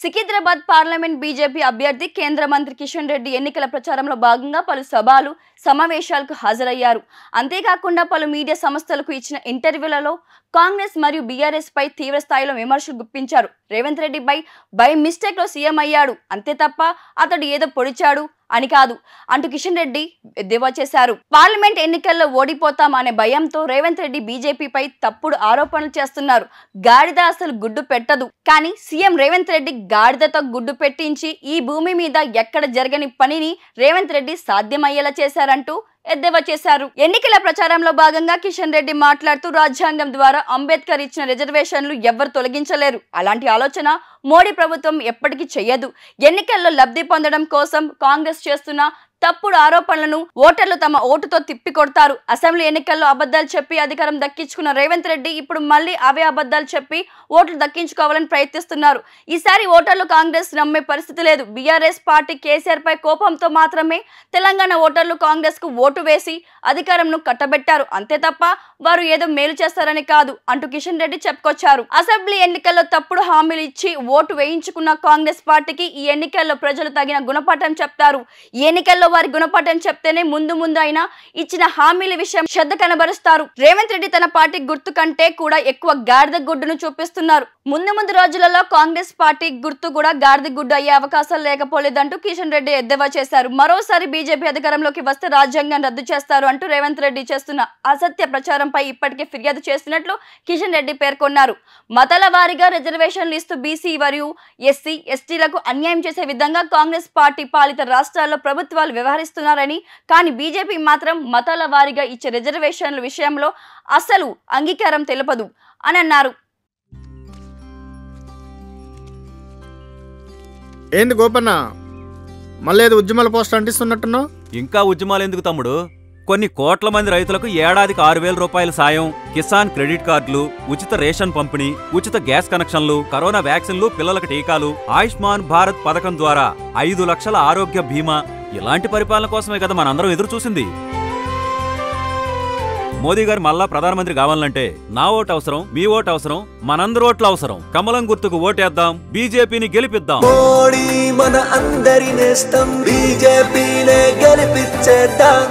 Secunderabad parliament BJP అభ్యర్థి కేంద్ర మంత్రి కిషన్ రెడ్డి ఎన్నికల ప్రచారంలో భాగంగా పలు సభలు సమావేశాలకు హాజరయ్యారు. అంతేకాకుండా పలు మీడియా సంస్థలకు ఇచ్చిన ఇంటర్వ్యూలలో కాంగ్రెస్ మరియు బీఆర్ఎస్ పై తీవ్ర స్థాయిలో విమర్శలు గుప్పించారు. రేవంత్ రెడ్డి బై మిస్టేక్ లో సీఎం అయ్యాడు, అంతే తప్ప అతడు ఏదో పొడిచాడు అని కాదు అంటూ కిషన్ రెడ్డి ఎద్దేవా చేశారు. పార్లమెంట్ ఎన్నికల్లో ఓడిపోతాం అనే భయంతో రేవంత్ రెడ్డి బీజేపీపై తప్పుడు ఆరోపణలు చేస్తున్నారు. గాడిద అసలు గుడ్డు పెట్టదు, కానీ సీఎం రేవంత్ రెడ్డి గాడిదతో గుడ్డు పెట్టించి ఈ భూమి మీద ఎక్కడ జరగని పనిని రేవంత్ రెడ్డి సాధ్యమయ్యేలా చేశారంటూ ఎద్దేవా చేశారు. ఎన్నికల ప్రచారంలో భాగంగా కిషన్ రెడ్డి మాట్లాడుతూ రాజ్యాంగం ద్వారా అంబేద్కర్ ఇచ్చిన రిజర్వేషన్లు ఎవ్వరు తొలగించలేరు, అలాంటి ఆలోచన మోడీ ప్రభుత్వం ఎప్పటికీ చేయదు. ఎన్నికల్లో లబ్ధి పొందడం కోసం కాంగ్రెస్ చేస్తున్న తప్పుడు ఆరోపణలను ఓటర్లు తమ ఓటుతో తిప్పికొడతారు. అసెంబ్లీ ఎన్నికల్లో అబద్ధాలు చెప్పి అధికారం దక్కించుకున్న రేవంత్ రెడ్డి ఇప్పుడు మళ్ళీ అవే అబద్ధాలు చెప్పి ఓట్లు దక్కించుకోవాలని ప్రయత్నిస్తున్నారు. ఈసారి ఓటర్లు కాంగ్రెస్ నమ్మే పరిస్థితి లేదు. బీఆర్ఎస్ పార్టీ కేసీఆర్ పై కోపంతో మాత్రమే తెలంగాణ ఓటర్లు కాంగ్రెస్ కు ఓటు వేసి అధికారంను కట్టబెట్టారు, అంతే తప్ప వారు ఏదో మేలు చేస్తారని కాదు అంటూ కిషన్ రెడ్డి చెప్పుకొచ్చారు. అసెంబ్లీ ఎన్నికల్లో తప్పుడు హామీలు ఇచ్చి ఓటు వేయించుకున్న కాంగ్రెస్ పార్టీకి ఈ ఎన్నికల్లో ప్రజలు తగిన గుణపాఠం చెప్తారు. ఈ ఎన్నికల్లో వారి గుణపాఠం చెప్తేనే ముందు అయినా ఇచ్చిన హామీల విషయం శ్రద్ధ కనబరుస్తారు. రేవంత్ రెడ్డి తన పార్టీ గుర్తు కంటే కూడా ఎక్కువ గాడిద గుడ్డును చూపిస్తున్నారు. ముందు రోజులలో కాంగ్రెస్ పార్టీ గుర్తు కూడా గాడిద గుడ్డు అయ్యే అవకాశాలు లేకపోలేదంటూ కిషన్ రెడ్డి ఎద్దేవా చేశారు. మరోసారి బీజేపీ అధికారంలోకి వస్తే రాజ్యాంగం రద్దు చేస్తారు అంటూ రేవంత్ రెడ్డి చేస్తున్న అసత్య ప్రచారంపై ఇప్పటికే ఫిర్యాదు చేస్తున్నట్లు కిషన్ రెడ్డి పేర్కొన్నారు. మతాల వారీగా రిజర్వేషన్లు ఇస్తూ బీసీ మరియు ఎస్సీ ఎస్టీలకు అన్యాయం చేసే విధంగా కాంగ్రెస్ పార్టీ పాలిత రాష్ట్రాల్లో ప్రభుత్వాలు వ్యవహరిస్తున్నారని, కానీ బీజేపీ మాత్రం మతాల వారీగా ఇచ్చే రిజర్వేషన్ల విషయంలో అసలు అంగీకారం తెలుపదు అని అన్నారు. ఏంది గోపన్న, మళ్ళీ ఉద్యమాల పోస్ట్ అంటిస్తున్నట్టున్నావు? ఇంకా ఉద్యమాలు ఎందుకు తమ్ముడు? కొన్ని కోట్ల మంది రైతులకు ఏడాదికి 6,000 రూపాయల సాయం, కిసాన్ క్రెడిట్ కార్డులు, ఉచిత రేషన్ పంపిణీ, ఉచిత గ్యాస్ కనెక్షన్లు, కరోనా వ్యాక్సిన్లు, పిల్లలకు టీకాలు, ఆయుష్మాన్ భారత్ పథకం ద్వారా 5 లక్షల ఆరోగ్య బీమా, ఇలాంటి పరిపాలన కోసమే కదా మనందరం ఎదురు చూసింది. మోదీ గారు మళ్ళా ప్రధానమంత్రి కావాలంటే నా ఓటు అవసరం, మీ ఓటు అవసరం, మనందరి ఓట్లు అవసరం. కమలం గుర్తుకు ఓటేద్దాం, బీజేపీని గెలిపిద్దాం. మోడీ మన అందరి నేస్తం, బీజేపీనే గెలిపించేద్దాం.